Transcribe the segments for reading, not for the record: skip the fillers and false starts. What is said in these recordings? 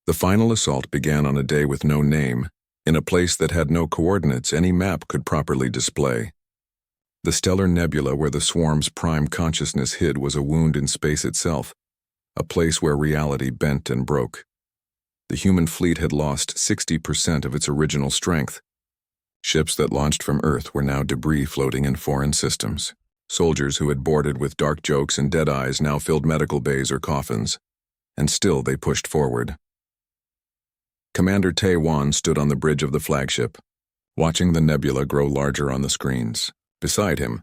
The final assault began on a day with no name, in a place that had no coordinates any map could properly display. The stellar nebula where the swarm's prime consciousness hid was a wound in space itself, a place where reality bent and broke. The human fleet had lost 60% of its original strength. Ships that launched from Earth were now debris floating in foreign systems. Soldiers who had boarded with dark jokes and dead eyes now filled medical bays or coffins, and still they pushed forward. Commander Tae-Wan stood on the bridge of the flagship, watching the nebula grow larger on the screens. Beside him,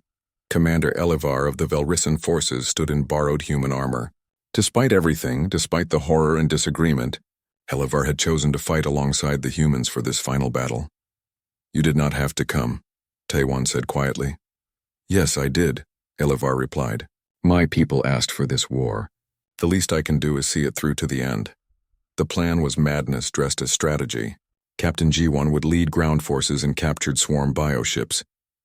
Commander Elivar of the Velrissen forces stood in borrowed human armor. Despite everything, despite the horror and disagreement, Elivar had chosen to fight alongside the humans for this final battle. "You did not have to come," Tae-Wan said quietly. "Yes, I did," Elivar replied. "My people asked for this war. The least I can do is see it through to the end." The plan was madness dressed as strategy. Captain Ji-won would lead ground forces in captured swarm bioships,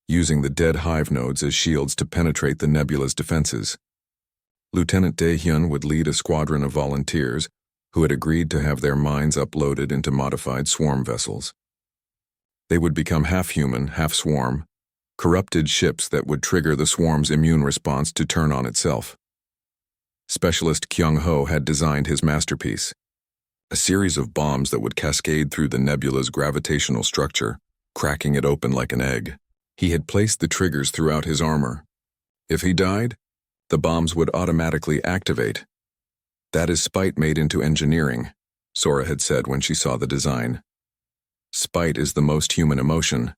using the dead hive nodes as shields to penetrate the nebula's defenses. Lieutenant Dae-hyun would lead a squadron of volunteers who had agreed to have their minds uploaded into modified swarm vessels. They would become half-human, half-swarm, corrupted ships that would trigger the swarm's immune response to turn on itself. Specialist Kyung-ho had designed his masterpiece, a series of bombs that would cascade through the nebula's gravitational structure, cracking it open like an egg. He had placed the triggers throughout his armor. If he died, the bombs would automatically activate. "That is spite made into engineering," Sora had said when she saw the design. "Spite is the most human emotion,"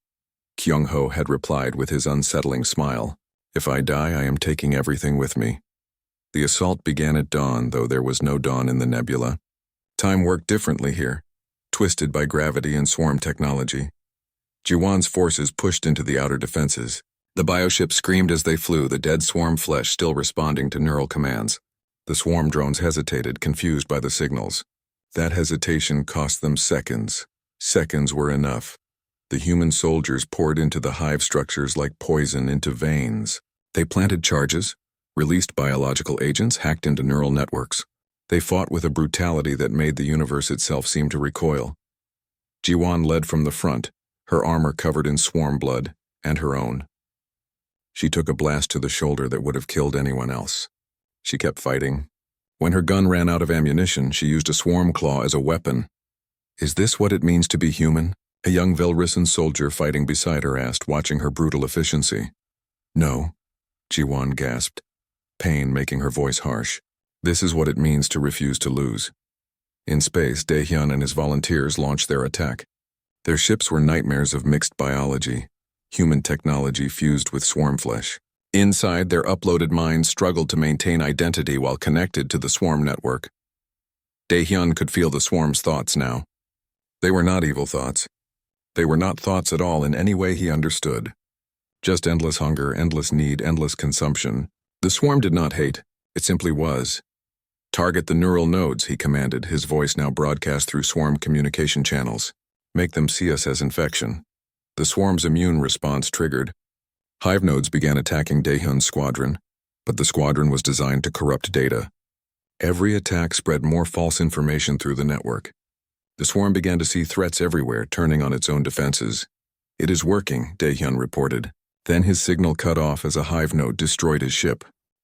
Kyung-ho had replied with his unsettling smile. "If I die, I am taking everything with me." The assault began at dawn, though there was no dawn in the nebula. Time worked differently here, twisted by gravity and swarm technology. Ji-won's forces pushed into the outer defenses. The bioships screamed as they flew, the dead swarm flesh still responding to neural commands. The swarm drones hesitated, confused by the signals. That hesitation cost them seconds. Seconds were enough. The human soldiers poured into the hive structures like poison into veins. They planted charges, released biological agents, hacked into neural networks. They fought with a brutality that made the universe itself seem to recoil. Ji-won led from the front, her armor covered in swarm blood, and her own. She took a blast to the shoulder that would have killed anyone else. She kept fighting. When her gun ran out of ammunition, she used a swarm claw as a weapon. "Is this what it means to be human?" a young Velrissen soldier fighting beside her asked, watching her brutal efficiency. "No," Ji-won gasped, pain making her voice harsh. "This is what it means to refuse to lose." In space, Dae-hyun and his volunteers launched their attack. Their ships were nightmares of mixed biology, human technology fused with swarm flesh. Inside, their uploaded minds struggled to maintain identity while connected to the swarm network. Dae-hyun could feel the swarm's thoughts now. They were not evil thoughts. They were not thoughts at all in any way he understood. Just endless hunger, endless need, endless consumption. The swarm did not hate. It simply was. "Target the neural nodes," he commanded, his voice now broadcast through swarm communication channels. "Make them see us as infection." The swarm's immune response triggered. Hive nodes began attacking Dae-hyun's squadron, but the squadron was designed to corrupt data. Every attack spread more false information through the network. The swarm began to see threats everywhere, turning on its own defenses. "It is working," Dae-hyun reported. Then his signal cut off as a hive node destroyed his ship.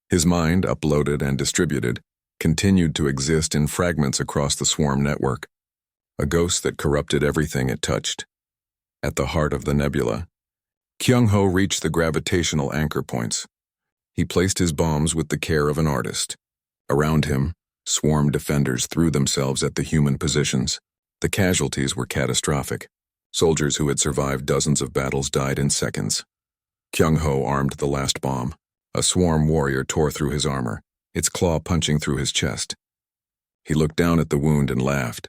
His mind, uploaded and distributed, continued to exist in fragments across the swarm network, a ghost that corrupted everything it touched. At the heart of the nebula, Kyung-ho reached the gravitational anchor points. He placed his bombs with the care of an artist. Around him, swarm defenders threw themselves at the human positions. The casualties were catastrophic. Soldiers who had survived dozens of battles died in seconds. Kyung-ho armed the last bomb. A swarm warrior tore through his armor, its claw punching through his chest. He looked down at the wound and laughed.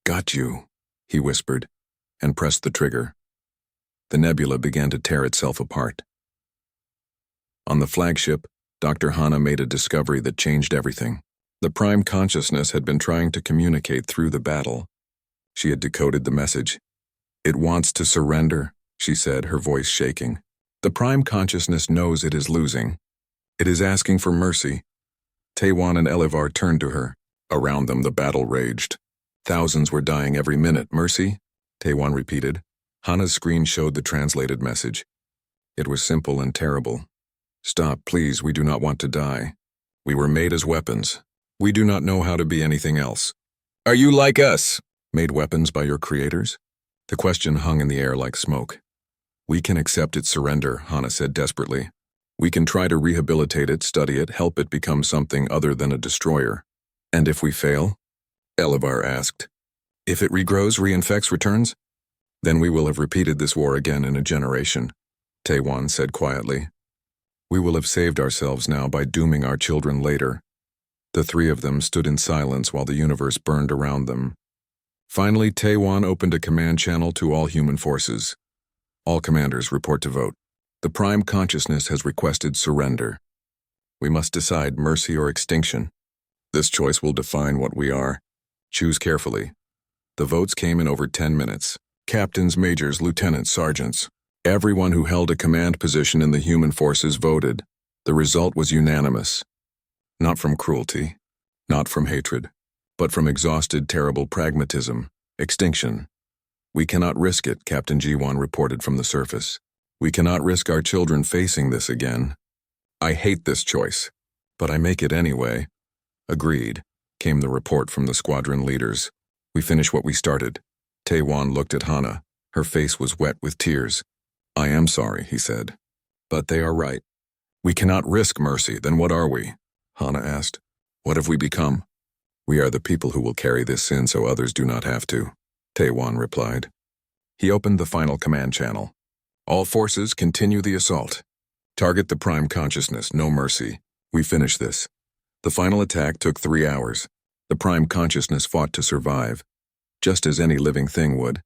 "Got you," he whispered, and pressed the trigger. The nebula began to tear itself apart. On the flagship, Dr. Hana made a discovery that changed everything. The prime consciousness had been trying to communicate through the battle. She had decoded the message. "It wants to surrender," she said, her voice shaking. "The prime consciousness knows it is losing. It is asking for mercy." Tae-Wan and Elivar turned to her. Around them the battle raged. Thousands were dying every minute. Mercy? Taewon repeated. Hana's screen showed the translated message. It was simple and terrible. Stop, please, we do not want to die. We were made as weapons. We do not know how to be anything else. Are you like us? Made weapons by your creators? The question hung in the air like smoke. We can accept its surrender, Hana said desperately. We can try to rehabilitate it, study it, help it become something other than a destroyer. And if we fail? Elivar asked. If it regrows, reinfects, returns? Then we will have repeated this war again in a generation, Taewon said quietly. We will have saved ourselves now by dooming our children later. The three of them stood in silence while the universe burned around them. Finally, Taewon opened a command channel to all human forces. All commanders report to vote. The Prime Consciousness has requested surrender. We must decide mercy or extinction. This choice will define what we are. Choose carefully. The votes came in over 10 minutes. Captains, majors, lieutenants, sergeants. Everyone who held a command position in the human forces voted. The result was unanimous. Not from cruelty, not from hatred, but from exhausted, terrible pragmatism, extinction. We cannot risk it, Captain G1 reported from the surface. We cannot risk our children facing this again. I hate this choice, but I make it anyway. Agreed, came the report from the squadron leaders. We finish what we started. Taewon looked at Hana. Her face was wet with tears. I am sorry, he said. But they are right. We cannot risk mercy, then what are we? Hana asked. What have we become? We are the people who will carry this sin so others do not have to, Taewon replied. He opened the final command channel. All forces continue the assault. Target the Prime Consciousness, no mercy. We finish this. The final attack took 3 hours. The Prime Consciousness fought to survive, just as any living thing would.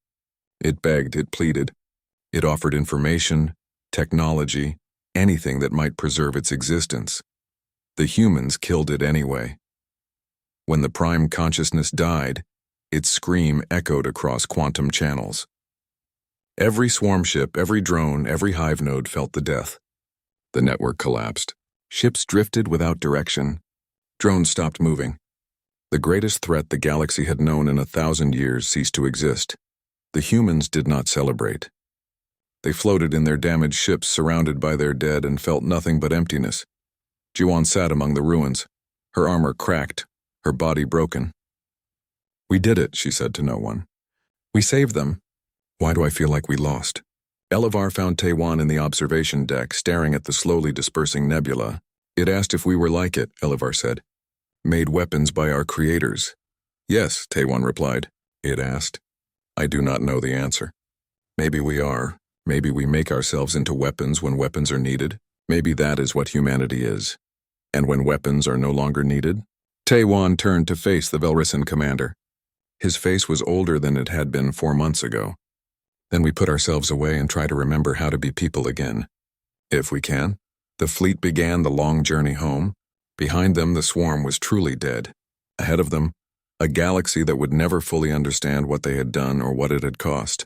It begged, it pleaded. It offered information, technology, anything that might preserve its existence. The humans killed it anyway. When the Prime Consciousness died, its scream echoed across quantum channels. Every swarm ship, every drone, every hive node felt the death. The network collapsed. Ships drifted without direction. Drones stopped moving. The greatest threat the galaxy had known in 1,000 years ceased to exist. The humans did not celebrate. They floated in their damaged ships surrounded by their dead and felt nothing but emptiness. Jiwon sat among the ruins, her armor cracked, her body broken. We did it, she said to no one. We saved them. Why do I feel like we lost? Elivar found Taewon in the observation deck, staring at the slowly dispersing nebula. It asked if we were like it, Elivar said. Made weapons by our creators. Yes, Taewon replied. It asked. I do not know the answer. Maybe we are. Maybe we make ourselves into weapons when weapons are needed. Maybe that is what humanity is. And when weapons are no longer needed? Taewon turned to face the Velrissen commander. His face was older than it had been 4 months ago. Then we put ourselves away and try to remember how to be people again. If we can. The fleet began the long journey home. Behind them, the swarm was truly dead. Ahead of them, a galaxy that would never fully understand what they had done or what it had cost.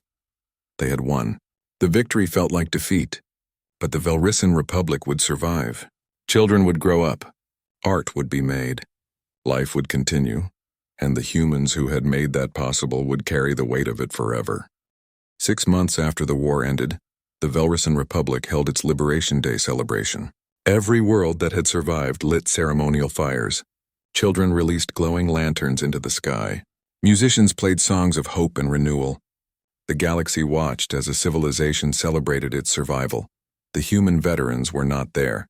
They had won. The victory felt like defeat, but the Velrissen Republic would survive. Children would grow up. Art would be made. Life would continue, and the humans who had made that possible would carry the weight of it forever. 6 months after the war ended, the Velrissen Republic held its Liberation Day celebration. Every world that had survived lit ceremonial fires. Children released glowing lanterns into the sky. Musicians played songs of hope and renewal. The galaxy watched as a civilization celebrated its survival. The human veterans were not there.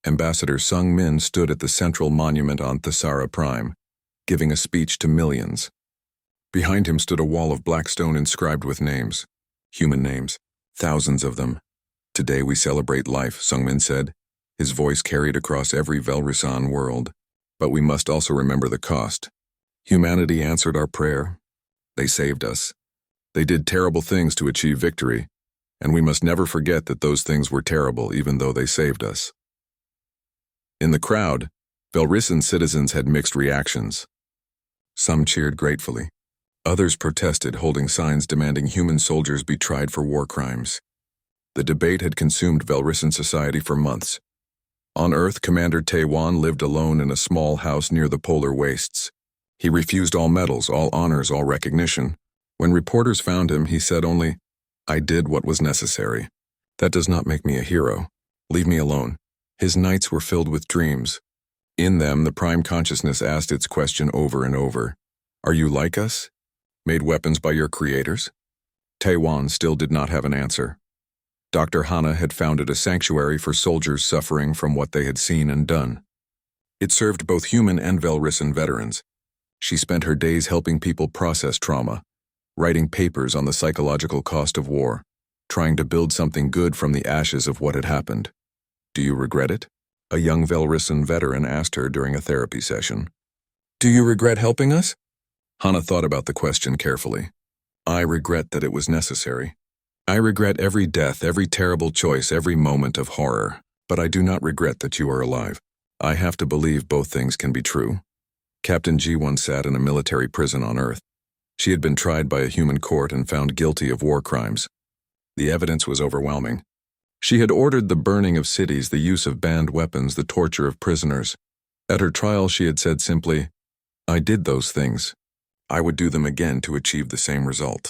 Ambassador Sung Min stood at the central monument on Thesara Prime, giving a speech to millions. Behind him stood a wall of black stone inscribed with names. Human names. Thousands of them. Today we celebrate life, Sung Min said. His voice carried across every Velrissen world. But we must also remember the cost. Humanity answered our prayer. They saved us. They did terrible things to achieve victory, and we must never forget that those things were terrible even though they saved us. In the crowd, Velrissen citizens had mixed reactions. Some cheered gratefully. Others protested, holding signs demanding human soldiers be tried for war crimes. The debate had consumed Velrissen society for months. On Earth, Commander Taewon lived alone in a small house near the polar wastes. He refused all medals, all honors, all recognition. When reporters found him, he said only, "I did what was necessary. That does not make me a hero. Leave me alone." His nights were filled with dreams. In them, the prime consciousness asked its question over and over. Are you like us? Made weapons by your creators? Taiwan still did not have an answer. Dr. Hana had founded a sanctuary for soldiers suffering from what they had seen and done. It served both human and Velrissen veterans. She spent her days helping people process trauma, writing papers on the psychological cost of war, trying to build something good from the ashes of what had happened. Do you regret it? A young Velrissen veteran asked her during a therapy session. Do you regret helping us? Hana thought about the question carefully. I regret that it was necessary. I regret every death, every terrible choice, every moment of horror, but I do not regret that you are alive. I have to believe both things can be true. Captain G once sat in a military prison on Earth. She had been tried by a human court and found guilty of war crimes. The evidence was overwhelming. She had ordered the burning of cities, the use of banned weapons, the torture of prisoners. At her trial, she had said simply, I did those things. I would do them again to achieve the same result.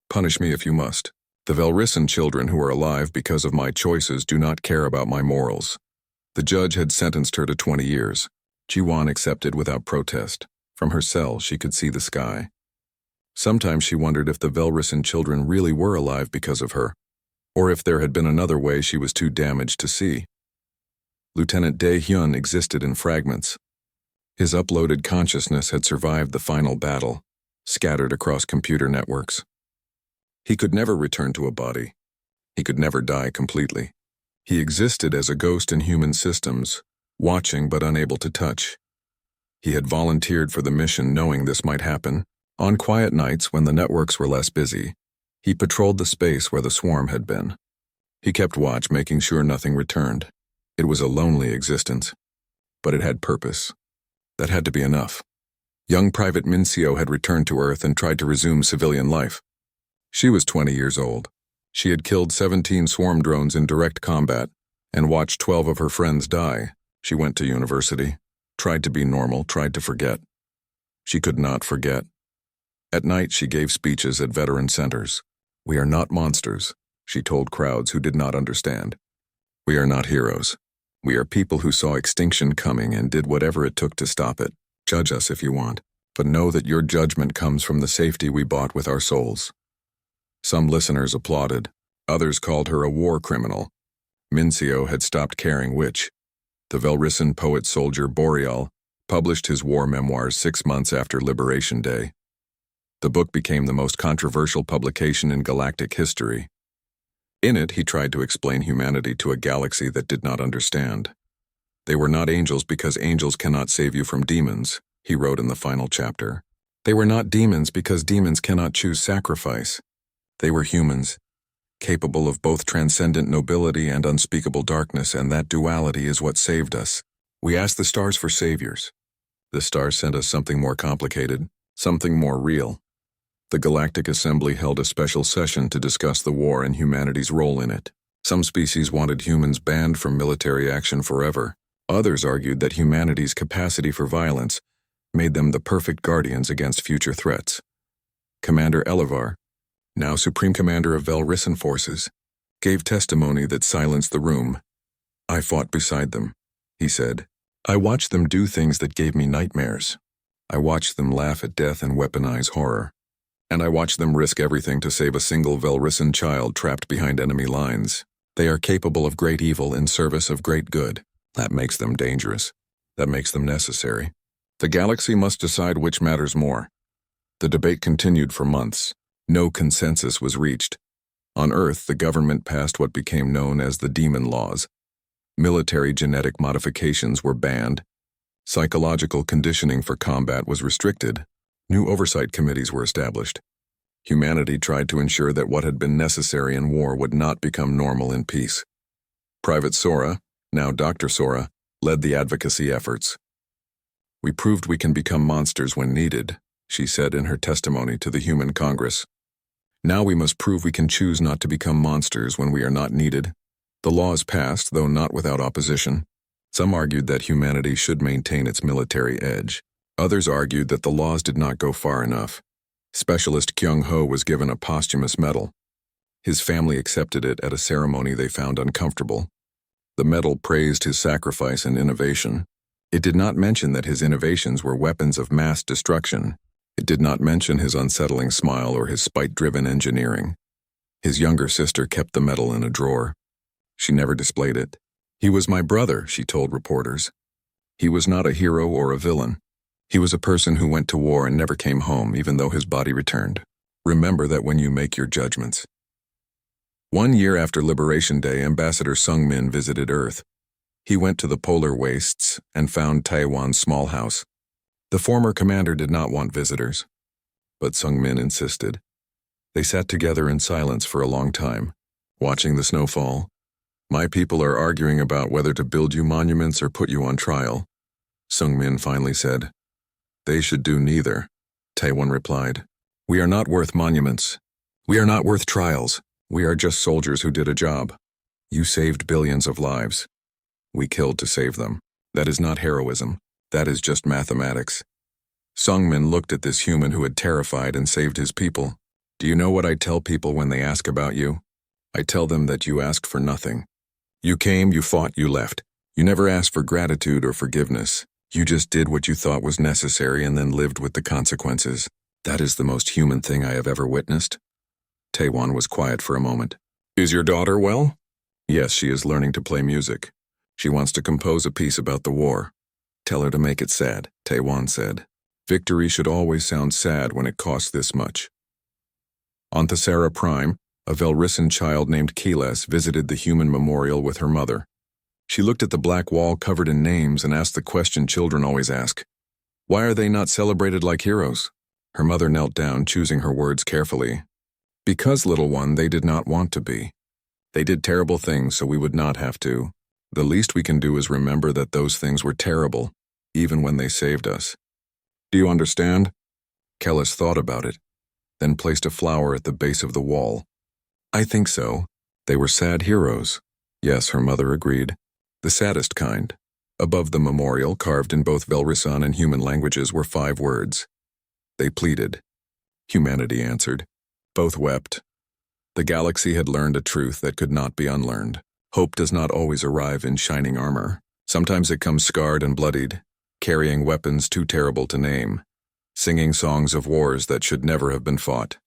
Punish me if you must. The Velrissen children who are alive because of my choices do not care about my morals. The judge had sentenced her to 20 years. Jiwan accepted without protest. From her cell, she could see the sky. Sometimes she wondered if the Velrissen children really were alive because of her, or if there had been another way she was too damaged to see. Lieutenant Dae-hyun existed in fragments. His uploaded consciousness had survived the final battle, scattered across computer networks. He could never return to a body. He could never die completely. He existed as a ghost in human systems, watching but unable to touch. He had volunteered for the mission knowing this might happen. On quiet nights when the networks were less busy, he patrolled the space where the swarm had been. He kept watch, making sure nothing returned. It was a lonely existence, but it had purpose. That had to be enough. Young Private Minseo had returned to Earth and tried to resume civilian life. She was 20 years old. She had killed 17 swarm drones in direct combat and watched 12 of her friends die. She went to university, tried to be normal, tried to forget. She could not forget. At night, she gave speeches at veteran centers. We are not monsters, she told crowds who did not understand. We are not heroes. We are people who saw extinction coming and did whatever it took to stop it. Judge us if you want, but know that your judgment comes from the safety we bought with our souls. Some listeners applauded. Others called her a war criminal. Minseo had stopped caring which. The Velrissen poet-soldier Boreal published his war memoirs 6 months after Liberation Day. The book became the most controversial publication in galactic history. In it, he tried to explain humanity to a galaxy that did not understand. They were not angels because angels cannot save you from demons, he wrote in the final chapter. They were not demons because demons cannot choose sacrifice. They were humans, capable of both transcendent nobility and unspeakable darkness, and that duality is what saved us. We asked the stars for saviors. The stars sent us something more complicated, something more real. The Galactic Assembly held a special session to discuss the war and humanity's role in it. Some species wanted humans banned from military action forever. Others argued that humanity's capacity for violence made them the perfect guardians against future threats. Commander Elivar, now Supreme Commander of Velrissen forces, gave testimony that silenced the room. I fought beside them, he said. I watched them do things that gave me nightmares. I watched them laugh at death and weaponize horror. And I watched them risk everything to save a single Velrissen child trapped behind enemy lines. They are capable of great evil in service of great good. That makes them dangerous. That makes them necessary. The galaxy must decide which matters more. The debate continued for months. No consensus was reached. On Earth, the government passed what became known as the Demon Laws. Military genetic modifications were banned. Psychological conditioning for combat was restricted. New oversight committees were established. Humanity tried to ensure that what had been necessary in war would not become normal in peace. Private Sora, now Dr. Sora, led the advocacy efforts. We proved we can become monsters when needed, she said in her testimony to the Human Congress. Now we must prove we can choose not to become monsters when we are not needed. The laws passed, though not without opposition. Some argued that humanity should maintain its military edge. Others argued that the laws did not go far enough. Specialist Kyung-ho was given a posthumous medal. His family accepted it at a ceremony they found uncomfortable. The medal praised his sacrifice and innovation. It did not mention that his innovations were weapons of mass destruction. It did not mention his unsettling smile or his spite-driven engineering. His younger sister kept the medal in a drawer. She never displayed it. "He was my brother," she told reporters. "He was not a hero or a villain. He was a person who went to war and never came home, even though his body returned. Remember that when you make your judgments." 1 year after Liberation Day, Ambassador Sung-min visited Earth. He went to the polar wastes and found Taiwan's small house. The former commander did not want visitors, but Sung-min insisted. They sat together in silence for a long time, watching the snowfall. "My people are arguing about whether to build you monuments or put you on trial," Sung-min finally said. "They should do neither," Taiwan replied. "We are not worth monuments. We are not worth trials. We are just soldiers who did a job. You saved billions of lives. We killed to save them. That is not heroism. That is just mathematics." Sung-min looked at this human who had terrified and saved his people. "Do you know what I tell people when they ask about you? I tell them that you asked for nothing. You came, you fought, you left. You never asked for gratitude or forgiveness. You just did what you thought was necessary and then lived with the consequences. That is the most human thing I have ever witnessed." Taiwan was quiet for a moment. "Is your daughter well?" "Yes, she is learning to play music. She wants to compose a piece about the war." "Tell her to make it sad," Taiwan said. "Victory should always sound sad when it costs this much." On Thesera Prime, a Velrissan child named Keles visited the human memorial with her mother. She looked at the black wall covered in names and asked the question children always ask. Why are they not celebrated like heroes? Her mother knelt down, choosing her words carefully. "Because, little one, they did not want to be. They did terrible things so we would not have to. The least we can do is remember that those things were terrible, even when they saved us. Do you understand?" Keles thought about it, then placed a flower at the base of the wall. "I think so. They were sad heroes." "Yes," her mother agreed. "The saddest kind." Above the memorial, carved in both Velrissan and human languages, were 5 words. They pleaded. Humanity answered. Both wept. The galaxy had learned a truth that could not be unlearned. Hope does not always arrive in shining armor. Sometimes it comes scarred and bloodied, carrying weapons too terrible to name, singing songs of wars that should never have been fought.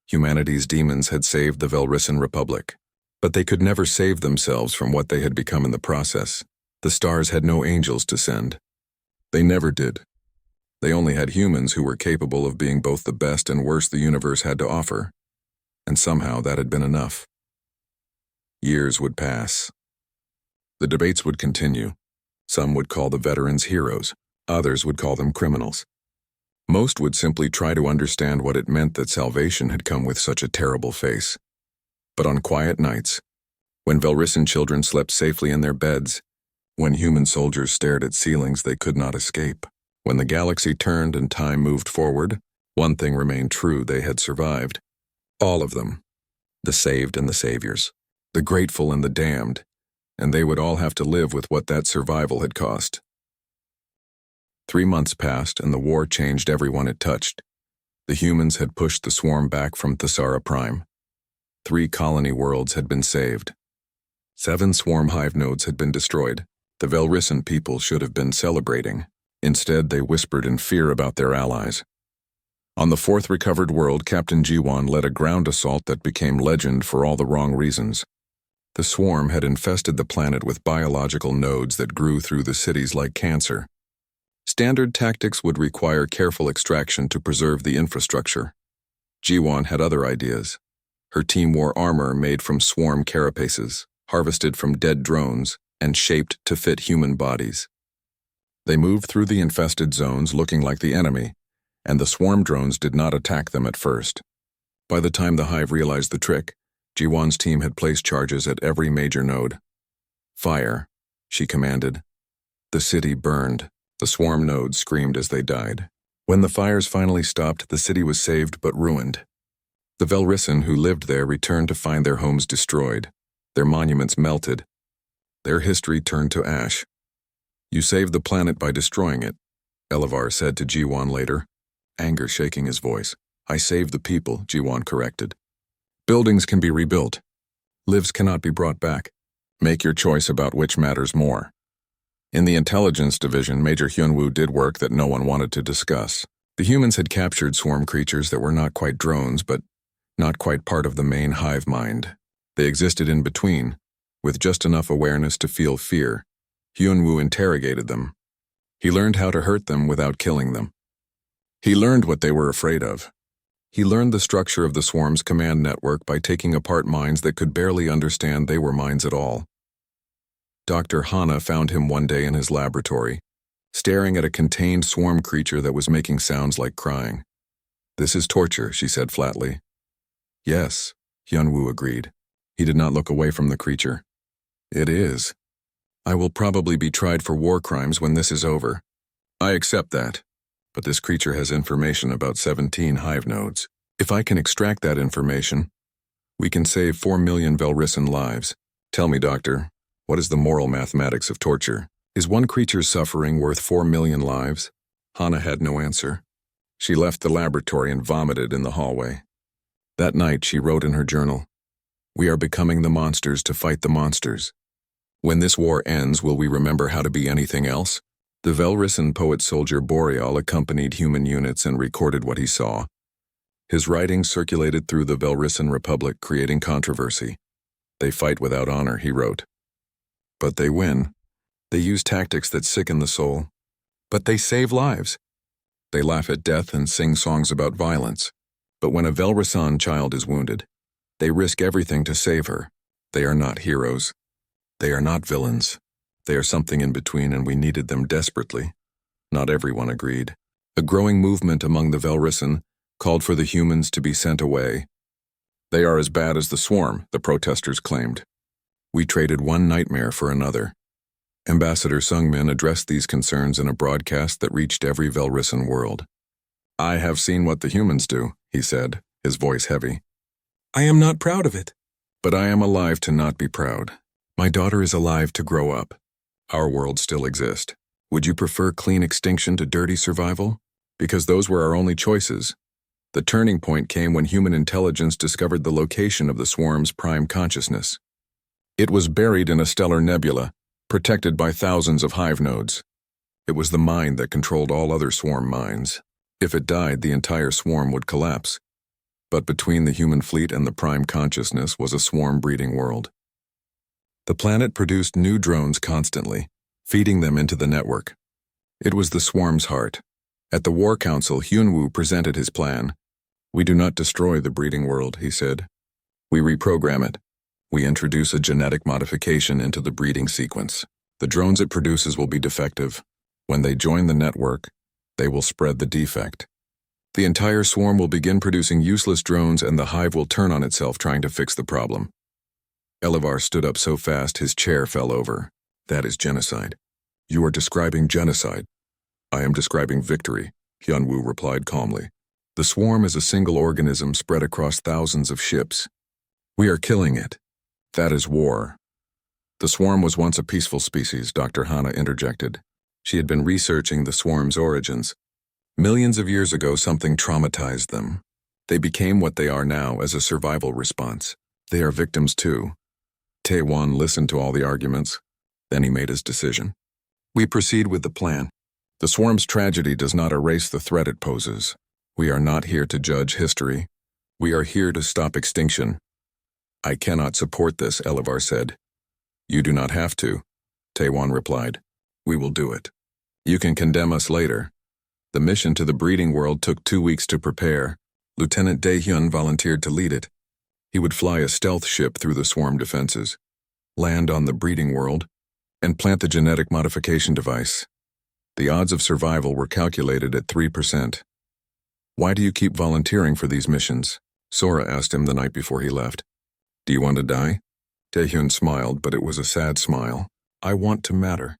Humanity's demons had saved the Velrissan Republic, but they could never save themselves from what they had become in the process. The stars had no angels to send. They never did. They only had humans who were capable of being both the best and worst the universe had to offer. And somehow that had been enough. Years would pass. The debates would continue. Some would call the veterans heroes. Others would call them criminals. Most would simply try to understand what it meant that salvation had come with such a terrible face. But on quiet nights, when Velrissan children slept safely in their beds, when human soldiers stared at ceilings they could not escape, when the galaxy turned and time moved forward, one thing remained true: they had survived. All of them. The saved and the saviors. The grateful and the damned. And they would all have to live with what that survival had cost. 3 months passed, and the war changed everyone it touched. The humans had pushed the swarm back from Thesera Prime. 3 colony worlds had been saved. 7 swarm hive nodes had been destroyed. The Velrissan people should have been celebrating. Instead, they whispered in fear about their allies. On the 4th recovered world, Captain Ji-won led a ground assault that became legend for all the wrong reasons. The swarm had infested the planet with biological nodes that grew through the cities like cancer. Standard tactics would require careful extraction to preserve the infrastructure. Ji-won had other ideas. Her team wore armor made from swarm carapaces, harvested from dead drones, and shaped to fit human bodies. They moved through the infested zones looking like the enemy, and the swarm drones did not attack them at first. By the time the hive realized the trick, Ji-won's team had placed charges at every major node. "Fire," she commanded. The city burned. The swarm nodes screamed as they died. When the fires finally stopped, the city was saved but ruined. The Velrissan who lived there returned to find their homes destroyed, their monuments melted, their history turned to ash. You saved the planet by destroying it. Elevar said to Jiwan later, anger shaking his voice. I saved the people, Jiwan corrected. Buildings can be rebuilt. Lives cannot be brought back. Make your choice about which matters more. In the intelligence division, Major Hyunwoo did work that no one wanted to discuss. The humans had captured swarm creatures that were not quite drones, but not quite part of the main hive mind. They existed in between, with just enough awareness to feel fear. Hyunwoo interrogated them. He learned how to hurt them without killing them. He learned what they were afraid of. He learned the structure of the swarm's command network by taking apart minds that could barely understand they were minds at all. Dr. Hana found him one day in his laboratory, staring at a contained swarm creature that was making sounds like crying. This is torture, she said flatly. Yes, Hyunwoo agreed. He did not look away from the creature. It is. I will probably be tried for war crimes when this is over. I accept that. But this creature has information about 17 hive nodes. If I can extract that information, we can save 4 million Velrissen lives. Tell me, Doctor, what is the moral mathematics of torture? Is one creature's suffering worth 4 million lives? Hana had no answer. She left the laboratory and vomited in the hallway. That night, she wrote in her journal, We are becoming the monsters to fight the monsters. When this war ends, will we remember how to be anything else? The Velrissen poet-soldier Boreal accompanied human units and recorded what he saw. His writings circulated through the Velrissen Republic, creating controversy. They fight without honor, he wrote. But they win. They use tactics that sicken the soul. But they save lives. They laugh at death and sing songs about violence. But when a Velrissan child is wounded, they risk everything to save her. They are not heroes. They are not villains. They are something in between, and we needed them desperately. Not everyone agreed. A growing movement among the Velrissen called for the humans to be sent away. They are as bad as the swarm, the protesters claimed. We traded one nightmare for another. Ambassador Sungmin addressed these concerns in a broadcast that reached every Velrissen world. I have seen what the humans do, he said, his voice heavy. I am not proud of it. But I am alive to not be proud. My daughter is alive to grow up. Our worlds still exist. Would you prefer clean extinction to dirty survival? Because those were our only choices. The turning point came when human intelligence discovered the location of the swarm's prime consciousness. It was buried in a stellar nebula, protected by thousands of hive nodes. It was the mind that controlled all other swarm minds. If it died, the entire swarm would collapse. But between the human fleet and the prime consciousness was a swarm-breeding world. The planet produced new drones constantly, feeding them into the network. It was the swarm's heart. At the War Council, Hyunwoo presented his plan. We do not destroy the breeding world, he said. We reprogram it. We introduce a genetic modification into the breeding sequence. The drones it produces will be defective. When they join the network, they will spread the defect. The entire swarm will begin producing useless drones, and the hive will turn on itself trying to fix the problem. Elevar stood up so fast his chair fell over. That is genocide. You are describing genocide. I am describing victory, Hyunwoo replied calmly. The swarm is a single organism spread across thousands of ships. We are killing it. That is war. The swarm was once a peaceful species, Dr. Hana interjected. She had been researching the swarm's origins. Millions of years ago, something traumatized them. They became what they are now as a survival response. They are victims too. Taewon listened to all the arguments. Then he made his decision. We proceed with the plan. The swarm's tragedy does not erase the threat it poses. We are not here to judge history. We are here to stop extinction. I cannot support this, Elevar said. You do not have to, Taewon replied. We will do it. You can condemn us later. The mission to the breeding world took 2 weeks to prepare. Lieutenant Daehyun volunteered to lead it. He would fly a stealth ship through the swarm defenses, land on the breeding world, and plant the genetic modification device. The odds of survival were calculated at 3%. Why do you keep volunteering for these missions? Sora asked him the night before he left. Do you want to die? Daehyun smiled, but it was a sad smile. I want to matter.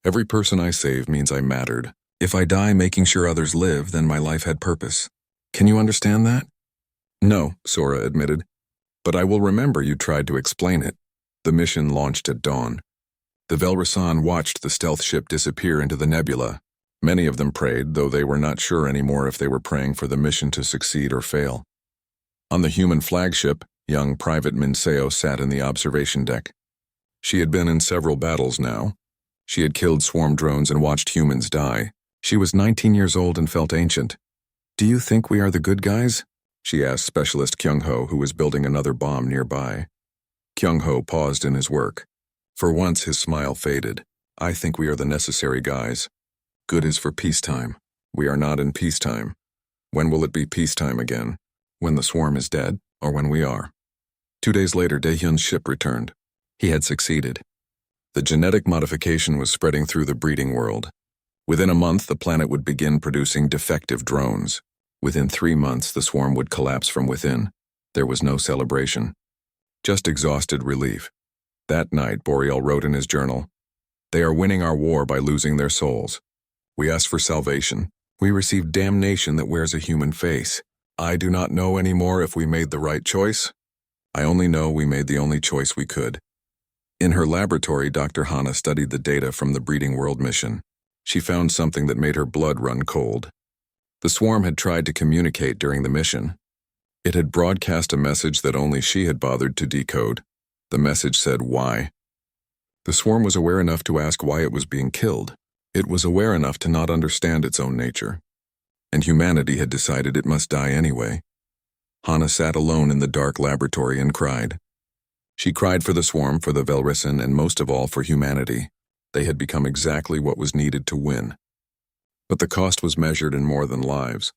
Every person I save means I mattered. If I die making sure others live, then my life had purpose. Can you understand that? No, Sora admitted. But I will remember you tried to explain it. The mission launched at dawn. The Velrissan watched the stealth ship disappear into the nebula. Many of them prayed, though they were not sure anymore if they were praying for the mission to succeed or fail. On the human flagship, young Private Minseo sat in the observation deck. She had been in several battles now. She had killed swarm drones and watched humans die. She was 19 years old and felt ancient. "Do you think we are the good guys?" she asked Specialist Kyung-ho, who was building another bomb nearby. Kyung-ho paused in his work. For once his smile faded. "I think we are the necessary guys. Good is for peacetime. We are not in peacetime. When will it be peacetime again? When the swarm is dead, or when we are?" 2 days later, Daehyun's ship returned. He had succeeded. The genetic modification was spreading through the breeding world. Within a month, the planet would begin producing defective drones. Within 3 months, the swarm would collapse from within. There was no celebration. Just exhausted relief. That night, Boreal wrote in his journal, "They are winning our war by losing their souls. We ask for salvation. We receive damnation that wears a human face. I do not know anymore if we made the right choice. I only know we made the only choice we could." In her laboratory, Dr. Hana studied the data from the Breeding World mission. She found something that made her blood run cold. The swarm had tried to communicate during the mission. It had broadcast a message that only she had bothered to decode. The message said, "Why?" The swarm was aware enough to ask why it was being killed. It was aware enough to not understand its own nature. And humanity had decided it must die anyway. Hana sat alone in the dark laboratory and cried. She cried for the swarm, for the Velrissen, and most of all for humanity. They had become exactly what was needed to win. But the cost was measured in more than lives.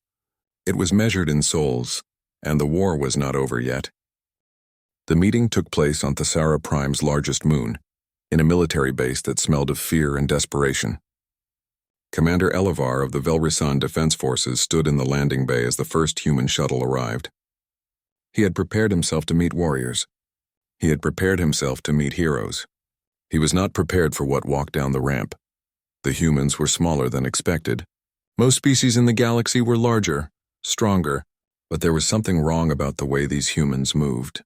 It was measured in souls, and the war was not over yet. The meeting took place on Thesara Prime's largest moon, in a military base that smelled of fear and desperation. Commander Elevar of the Velrissen Defense Forces stood in the landing bay as the first human shuttle arrived. He had prepared himself to meet warriors. He had prepared himself to meet heroes. He was not prepared for what walked down the ramp. The humans were smaller than expected. Most species in the galaxy were larger, stronger, but there was something wrong about the way these humans moved.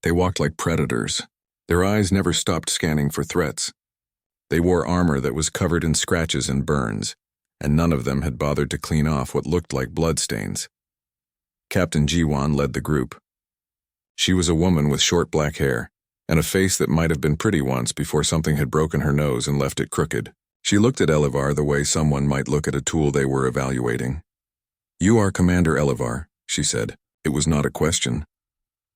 They walked like predators. Their eyes never stopped scanning for threats. They wore armor that was covered in scratches and burns, and none of them had bothered to clean off what looked like bloodstains. Captain Jiwon led the group. She was a woman with short black hair, and a face that might have been pretty once before something had broken her nose and left it crooked. She looked at Elevar the way someone might look at a tool they were evaluating. "You are Commander Elevar," she said. It was not a question.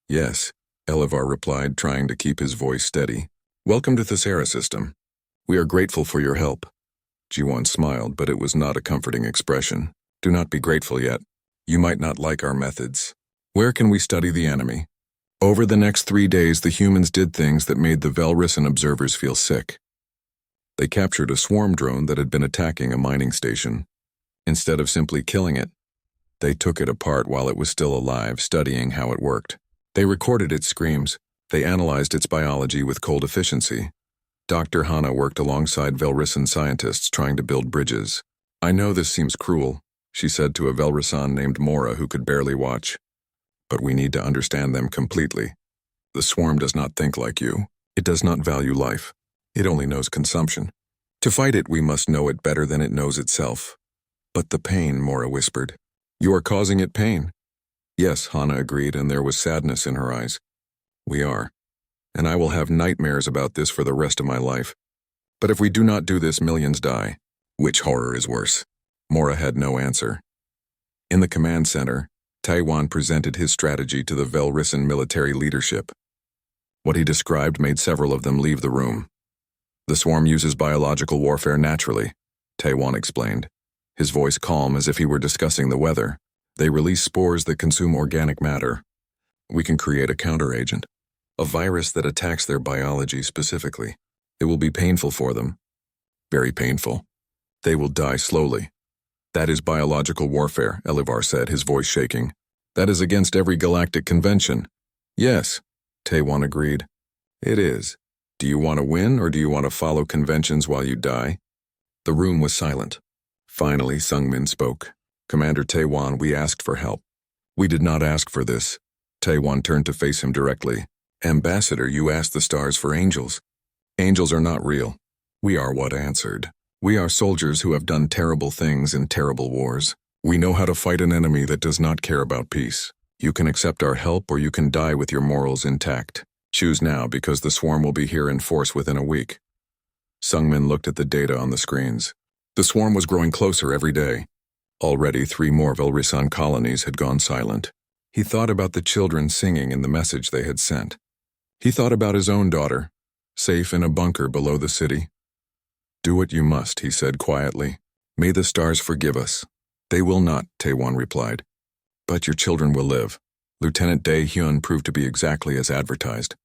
"Yes," Elevar replied, trying to keep his voice steady. "Welcome to Thesara System. We are grateful for your help." Jiwon smiled, but it was not a comforting expression. "Do not be grateful yet. You might not like our methods. Where can we study the enemy?" Over the next 3 days, the humans did things that made the Velrissen observers feel sick. They captured a swarm drone that had been attacking a mining station. Instead of simply killing it, they took it apart while it was still alive, studying how it worked. They recorded its screams. They analyzed its biology with cold efficiency. Dr. Hana worked alongside Velrissen scientists trying to build bridges. "I know this seems cruel," she said to a Velrissen named Mora who could barely watch. "But we need to understand them completely. The swarm does not think like you. It does not value life. It only knows consumption. To fight it, we must know it better than it knows itself." "But the pain," Mora whispered. "You are causing it pain." "Yes," Hana agreed, and there was sadness in her eyes. "We are. And I will have nightmares about this for the rest of my life. But if we do not do this, millions die. Which horror is worse?" Mora had no answer. In the command center, Taiwan presented his strategy to the Velrissen military leadership. What he described made several of them leave the room. "The swarm uses biological warfare naturally," Taiwan explained, his voice calm as if he were discussing the weather. "They release spores that consume organic matter. We can create a counteragent, a virus that attacks their biology specifically. It will be painful for them. Very painful. They will die slowly. That is biological warfare," Elevar said, his voice shaking. "That is against every galactic convention." "Yes," Taiwan agreed. "It is. Do you want to win, or do you want to follow conventions while you die?" The room was silent. Finally, Sungmin spoke. "Commander Taiwan, we asked for help." "We did not ask for this." Taiwan turned to face him directly. "Ambassador, you asked the stars for angels. Angels are not real. We are what answered. We are soldiers who have done terrible things in terrible wars. We know how to fight an enemy that does not care about peace. You can accept our help or you can die with your morals intact. Choose now because the swarm will be here in force within a week. Sungmin looked at the data on the screens. The swarm was growing closer every day. Already 3 more Velrisan colonies had gone silent. He thought about the children singing in the message they had sent. He thought about his own daughter, safe in a bunker below the city. Do what you must, he said quietly. May the stars forgive us. They will not, Taewon replied. But your children will live. Lieutenant Dae-hyun proved to be exactly as advertised.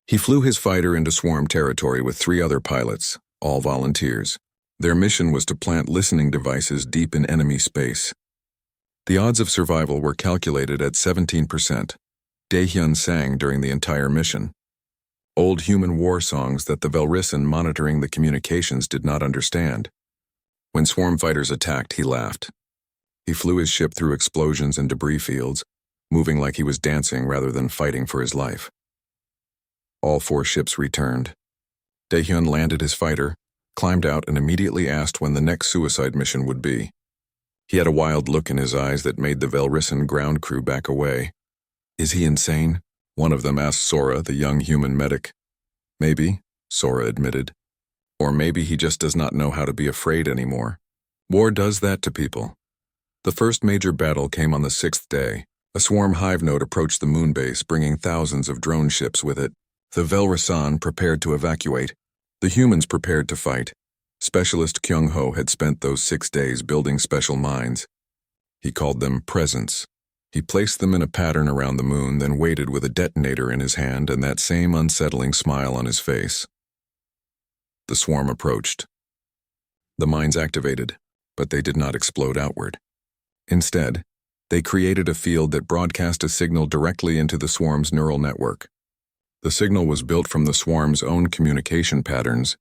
He flew his fighter into swarm territory with 3 other pilots, all volunteers. Their mission was to plant listening devices deep in enemy space. The odds of survival were calculated at 17%. Dae-hyun sang during the entire mission. Old human war songs that the Velrisan monitoring the communications did not understand. When swarm fighters attacked, he laughed. He flew his ship through explosions and debris fields, moving like he was dancing rather than fighting for his life. All 4 ships returned. Dae-hyun landed his fighter, climbed out and immediately asked when the next suicide mission would be. He had a wild look in his eyes that made the Velrisan ground crew back away. Is he insane? One of them asked Sora, the young human medic. Maybe, Sora admitted. Or maybe he just does not know how to be afraid anymore. War does that to people. The first major battle came on the 6th day. A swarm hive node approached the moon base, bringing thousands of drone ships with it. The Velrisan prepared to evacuate. The humans prepared to fight. Specialist Kyung-ho had spent those 6 days building special mines. He called them presents. He placed them in a pattern around the moon, then waited with a detonator in his hand and that same unsettling smile on his face. The swarm approached. The mines activated, but they did not explode outward. Instead, they created a field that broadcast a signal directly into the swarm's neural network. The signal was built from the swarm's own communication patterns.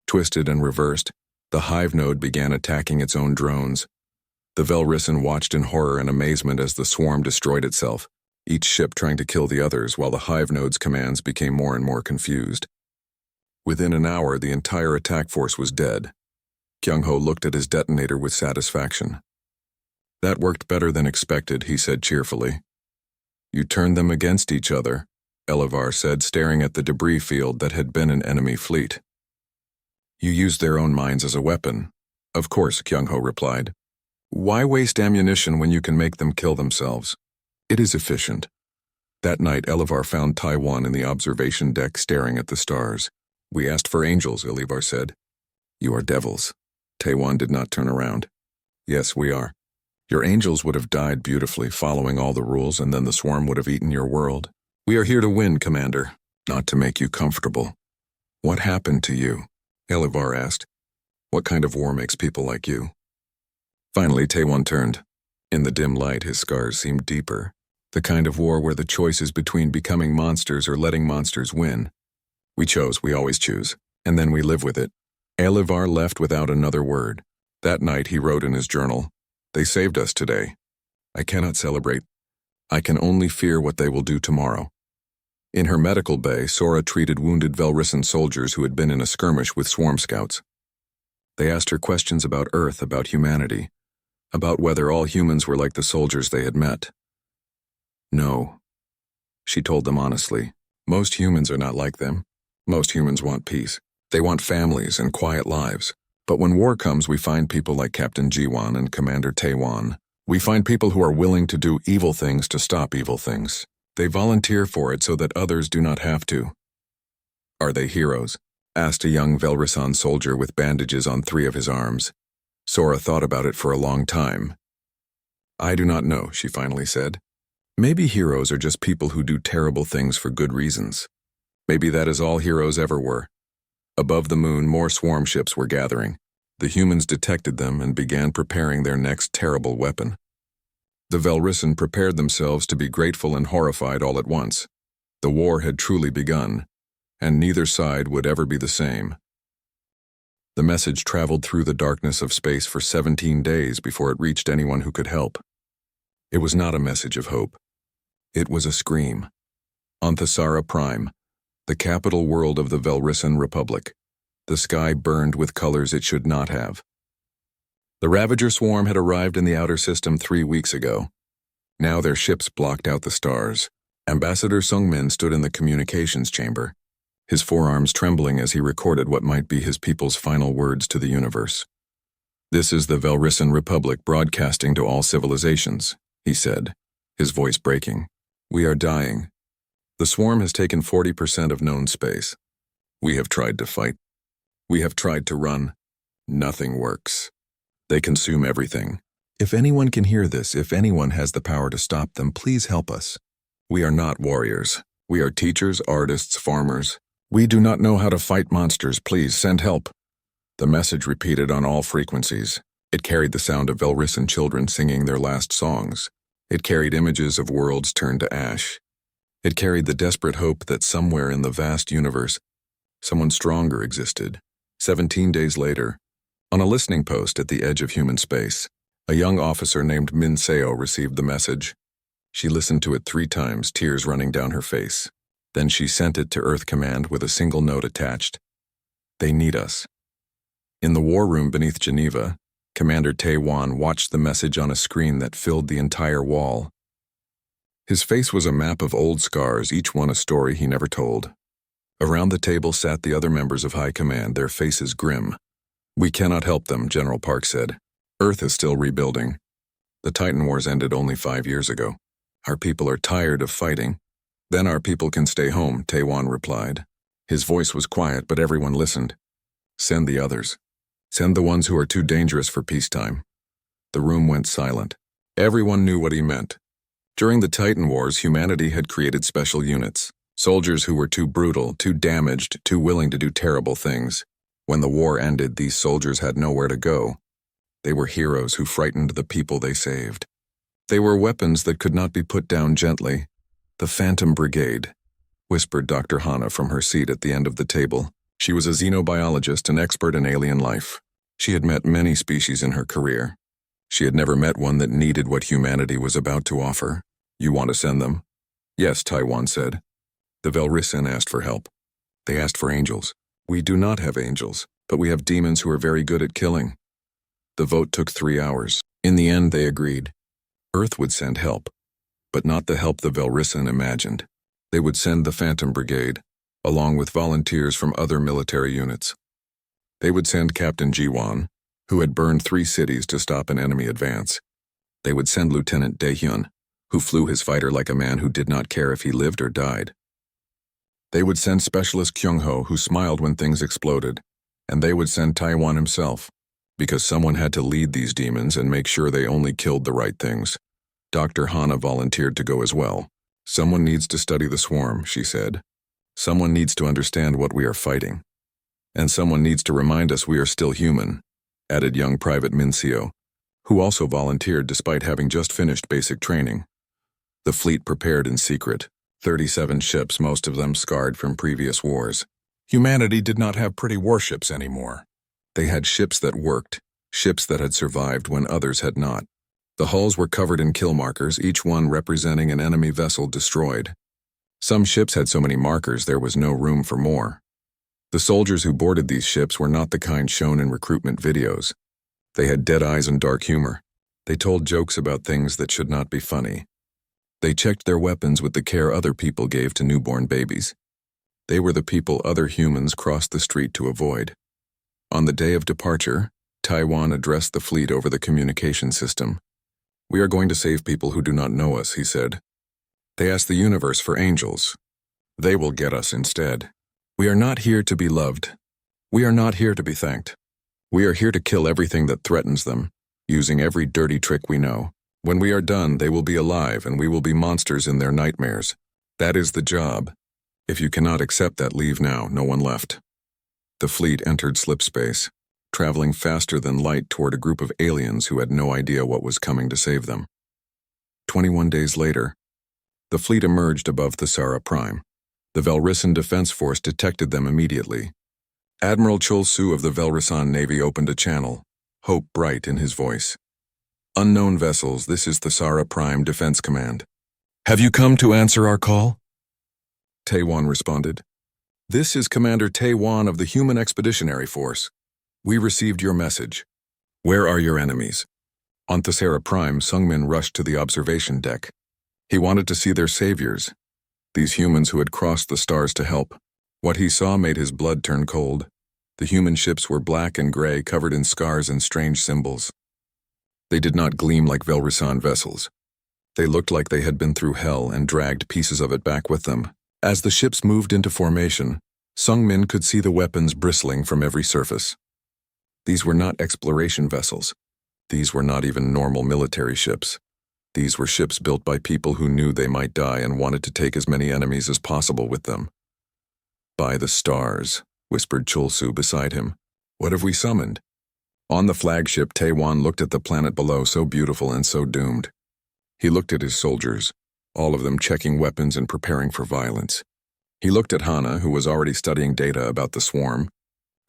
Twisted and reversed, the hive node began attacking its own drones. The Velrisan watched in horror and amazement as the swarm destroyed itself, each ship trying to kill the others while the hive node's commands became more and more confused. Within an hour, the entire attack force was dead. Kyung-ho looked at his detonator with satisfaction. That worked better than expected, he said cheerfully. You turned them against each other, Elivar said, staring at the debris field that had been an enemy fleet. You used their own minds as a weapon. Of course, Kyung-ho replied. Why waste ammunition when you can make them kill themselves? It is efficient. That night, Elivar found Taiwan in the observation deck staring at the stars. We asked for angels, Elivar said. You are devils. Taiwan did not turn around. Yes, we are. Your angels would have died beautifully, following all the rules, and then the swarm would have eaten your world. We are here to win, Commander, not to make you comfortable. What happened to you? Elivar asked. What kind of war makes people like you? Finally, Taewon turned. In the dim light, his scars seemed deeper. The kind of war where the choice is between becoming monsters or letting monsters win. We chose, we always choose, and then we live with it. Elivar left without another word. That night, he wrote in his journal, They saved us today. I cannot celebrate. I can only fear what they will do tomorrow. In her medical bay, Sora treated wounded Velrisan soldiers who had been in a skirmish with swarm scouts. They asked her questions about Earth, about humanity, about whether all humans were like the soldiers they had met. No, she told them honestly. Most humans are not like them. Most humans want peace. They want families and quiet lives. But when war comes, we find people like Captain Jiwon and Commander Taewon. We find people who are willing to do evil things to stop evil things. They volunteer for it so that others do not have to. Are they heroes? Asked a young Velrisan soldier with bandages on 3 of his arms. Sora thought about it for a long time. I do not know, she finally said. Maybe heroes are just people who do terrible things for good reasons. Maybe that is all heroes ever were. Above the moon, more swarm ships were gathering. The humans detected them and began preparing their next terrible weapon. The Velrisan prepared themselves to be grateful and horrified all at once. The war had truly begun, and neither side would ever be the same. The message traveled through the darkness of space for 17 days before it reached anyone who could help. It was not a message of hope. It was a scream. On Thesara Prime, the capital world of the Velrisan Republic, The sky burned with colors it should not have. The Ravager swarm had arrived in the outer system 3 weeks ago. Now their ships blocked out the stars. Ambassador Sungmin stood in the communications chamber, his forearms trembling as he recorded what might be his people's final words to the universe. "This is the Velrisan Republic broadcasting to all civilizations," he said, his voice breaking. "We are dying. The swarm has taken 40% of known space. We have tried to fight. We have tried to run. Nothing works. They consume everything. If anyone can hear this, if anyone has the power to stop them, please help us. We are not warriors. We are teachers, artists, farmers. We do not know how to fight monsters. Please send help." The message repeated on all frequencies. It carried the sound of Velrisan children singing their last songs. It carried images of worlds turned to ash. It carried the desperate hope that somewhere in the vast universe, someone stronger existed. 17 days later, on a listening post at the edge of human space, a young officer named Min Seo received the message. She listened to it 3 times, tears running down her face. Then she sent it to Earth Command with a single note attached. "They need us." In the war room beneath Geneva, Commander Tae-Wan watched the message on a screen that filled the entire wall. His face was a map of old scars, each one a story he never told. Around the table sat the other members of High Command, their faces grim. "We cannot help them," General Park said. "Earth is still rebuilding. The Titan Wars ended only 5 years ago. Our people are tired of fighting. Then our people can stay home," Tae-Wan replied. His voice was quiet, but everyone listened. "Send the others. Send the ones who are too dangerous for peacetime." The room went silent. Everyone knew what he meant. During the Titan Wars, humanity had created special units, soldiers who were too brutal, too damaged, too willing to do terrible things. When the war ended, these soldiers had nowhere to go. They were heroes who frightened the people they saved. They were weapons that could not be put down gently. "The Phantom Brigade," whispered Dr. Hana from her seat at the end of the table. She was a xenobiologist, an expert in alien life. She had met many species in her career. She had never met one that needed what humanity was about to offer. "You want to send them?" "Yes," Taiwan said. The Velrisan asked for help. They asked for angels. "We do not have angels, but we have demons who are very good at killing." The vote took 3 hours. In the end, they agreed. Earth would send help, but not the help the Velrisan imagined. They would send the Phantom Brigade, along with volunteers from other military units. They would send Captain Ji-won, who had burned 3 cities to stop an enemy advance. They would send Lieutenant Dae-hyun, who flew his fighter like a man who did not care if he lived or died. They would send Specialist Kyung-ho, who smiled when things exploded, and they would send Taiwan himself, because someone had to lead these demons and make sure they only killed the right things. Dr. Hana volunteered to go as well. "Someone needs to study the swarm," she said. "Someone needs to understand what we are fighting. And someone needs to remind us we are still human," added young Private Min Seo, who also volunteered despite having just finished basic training. The fleet prepared in secret, 37 ships, most of them scarred from previous wars. Humanity did not have pretty warships anymore. They had ships that worked, ships that had survived when others had not. The hulls were covered in kill markers, each one representing an enemy vessel destroyed. Some ships had so many markers there was no room for more. The soldiers who boarded these ships were not the kind shown in recruitment videos. They had dead eyes and dark humor. They told jokes about things that should not be funny. They checked their weapons with the care other people gave to newborn babies. They were the people other humans crossed the street to avoid. On the day of departure, Taiwan addressed the fleet over the communication system. "We are going to save people who do not know us," he said. "They ask the universe for angels. They will get us instead. We are not here to be loved. We are not here to be thanked. We are here to kill everything that threatens them, using every dirty trick we know. When we are done, they will be alive and we will be monsters in their nightmares. That is the job. If you cannot accept that, leave now. No one left." The fleet entered slipspace, traveling faster than light toward a group of aliens who had no idea what was coming to save them. 21 days later, the fleet emerged above Thesara Prime. The Velrisan Defense Force detected them immediately. Admiral Chol-Su of the Velrisan Navy opened a channel, hope bright in his voice. "Unknown vessels, this is Thesara Prime Defense Command. Have you come to answer our call?" Taewon responded. This is Commander Tae-Wan of the Human Expeditionary Force. We received your message. Where are your enemies? On Thesera Prime, Sungmin rushed to the observation deck. He wanted to see their saviors, these humans who had crossed the stars to help. What he saw made his blood turn cold. The human ships were black and gray, covered in scars and strange symbols. They did not gleam like Velrisan vessels. They looked like they had been through hell and dragged pieces of it back with them. As the ships moved into formation, Sungmin could see the weapons bristling from every surface. These were not exploration vessels. These were not even normal military ships. These were ships built by people who knew they might die and wanted to take as many enemies as possible with them. By the stars, whispered Chulsu beside him. What have we summoned? On the flagship, Tae-Wan looked at the planet below, so beautiful and so doomed. He looked at his soldiers, all of them checking weapons and preparing for violence. He looked at Hana, who was already studying data about the swarm,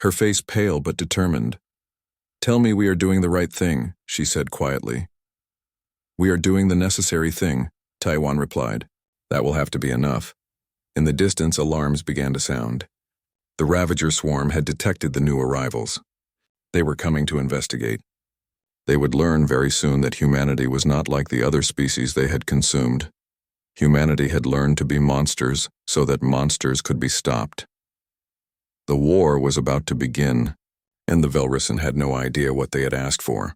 her face pale but determined. Tell me we are doing the right thing, she said quietly. We are doing the necessary thing, Tae-Wan replied. That will have to be enough. In the distance, alarms began to sound. The Ravager swarm had detected the new arrivals. They were coming to investigate. They would learn very soon that humanity was not like the other species they had consumed. Humanity had learned to be monsters so that monsters could be stopped. The war was about to begin, and the Velrisan had no idea what they had asked for.